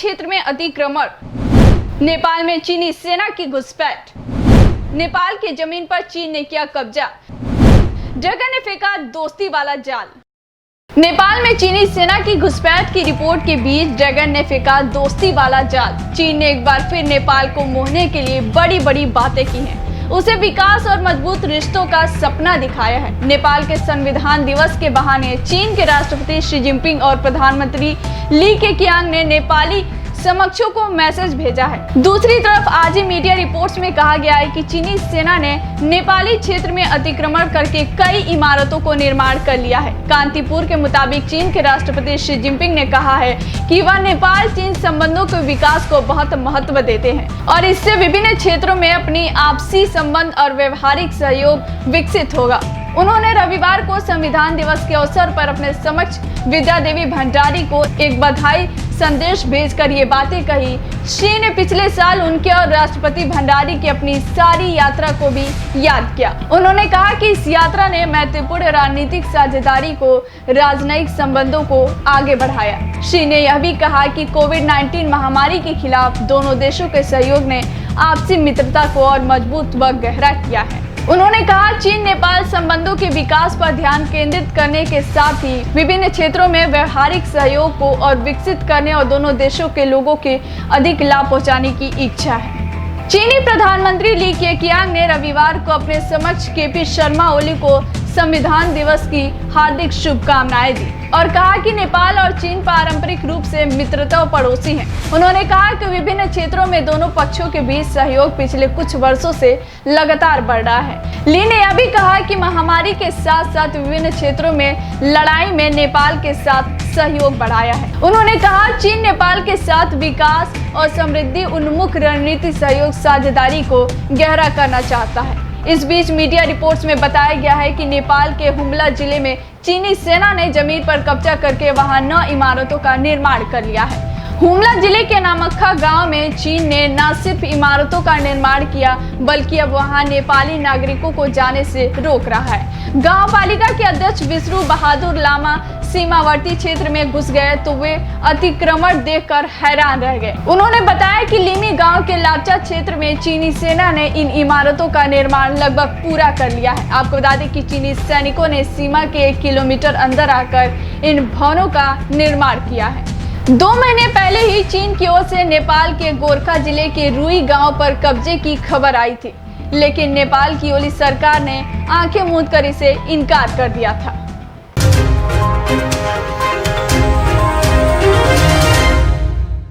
क्षेत्र में अतिक्रमण, नेपाल में चीनी सेना की घुसपैठ, नेपाल की जमीन पर चीन ने किया कब्जा, जगह ने फेंका दोस्ती वाला जाल। नेपाल में चीनी सेना की घुसपैठ की रिपोर्ट के बीच ड्रैगन ने फेंका दोस्ती वाला जाल। चीन ने एक बार फिर नेपाल को मोहने के लिए बड़ी बड़ी बातें की हैं। उसे विकास और मजबूत रिश्तों का सपना दिखाया है। नेपाल के संविधान दिवस के बहाने चीन के राष्ट्रपति शी जिनपिंग और प्रधानमंत्री ली केकियांग ने नेपाली समकक्षों को मैसेज भेजा है। दूसरी तरफ आज ही मीडिया रिपोर्ट्स में कहा गया है कि चीनी सेना ने नेपाली क्षेत्र में अतिक्रमण करके कई इमारतों को निर्माण कर लिया है। कांतिपुर के मुताबिक चीन के राष्ट्रपति शी जिनपिंग ने कहा है कि वह नेपाल चीन संबंधों के विकास को बहुत महत्व देते हैं और इससे विभिन्न क्षेत्रों में अपनी आपसी संबंध और व्यवहारिक सहयोग विकसित होगा। उन्होंने रविवार को संविधान दिवस के अवसर पर अपने समक्ष विद्या देवी भंडारी को एक बधाई संदेश भेजकर ये बातें कही। शी ने पिछले साल उनके और राष्ट्रपति भंडारी की अपनी सारी यात्रा को भी याद किया। उन्होंने कहा कि इस यात्रा ने महत्वपूर्ण रणनीतिक साझेदारी को राजनयिक संबंधों को आगे बढ़ाया। शी ने यह भी कहा कि कोविड-19 महामारी के खिलाफ दोनों देशों के सहयोग ने आपसी मित्रता को और मजबूत व गहरा किया है। उन्होंने कहा चीन नेपाल संबंधों के विकास पर ध्यान केंद्रित करने के साथ ही विभिन्न क्षेत्रों में व्यवहारिक सहयोग को और विकसित करने और दोनों देशों के लोगों के अधिक लाभ पहुंचाने की इच्छा है। चीनी प्रधानमंत्री ली केकियांग ने रविवार को अपने समक्ष केपी शर्मा ओली को संविधान दिवस की हार्दिक शुभकामनाएं दी और कहा कि नेपाल और चीन पारंपरिक रूप से मित्रता पड़ोसी हैं। उन्होंने कहा कि विभिन्न क्षेत्रों में दोनों पक्षों के बीच सहयोग पिछले कुछ वर्षों से लगातार बढ़ रहा है। ली ने यह भी कहा कि महामारी के साथ साथ विभिन्न क्षेत्रों में लड़ाई में नेपाल के साथ सहयोग बढ़ाया है। उन्होंने कहा चीन नेपाल के साथ विकास और समृद्धि उन्मुख रणनीति सहयोग साझेदारी को गहरा करना चाहता है। इस बीच मीडिया रिपोर्ट्स में बताया गया है कि नेपाल के हुम्ला जिले में चीनी सेना ने जमीन पर कब्जा करके वहां 9 इमारतों का निर्माण कर लिया है। हुम्ला जिले के नामक्खा गांव में चीन ने न सिर्फ इमारतों का निर्माण किया बल्कि अब वहां नेपाली नागरिकों को जाने से रोक रहा है। गांव पालिका के अध्यक्ष विष्णु बहादुर लामा सीमावर्ती क्षेत्र में घुस गए तो वे अतिक्रमण देखकर हैरान रह गए। उन्होंने बताया कि लिमी गांव के लाचा क्षेत्र में चीनी सेना ने इन इमारतों का निर्माण लगभग पूरा कर लिया है। आपको बता दें कि चीनी सैनिकों ने सीमा के 1 किलोमीटर अंदर आकर इन भवनों का निर्माण किया है। 2 महीने पहले ही चीन की ओर से नेपाल के गोरखा जिले के रुई गांव पर कब्जे की खबर आई थी, लेकिन नेपाल की ओली सरकार ने आंखें मूंद कर इसे इनकार कर दिया था।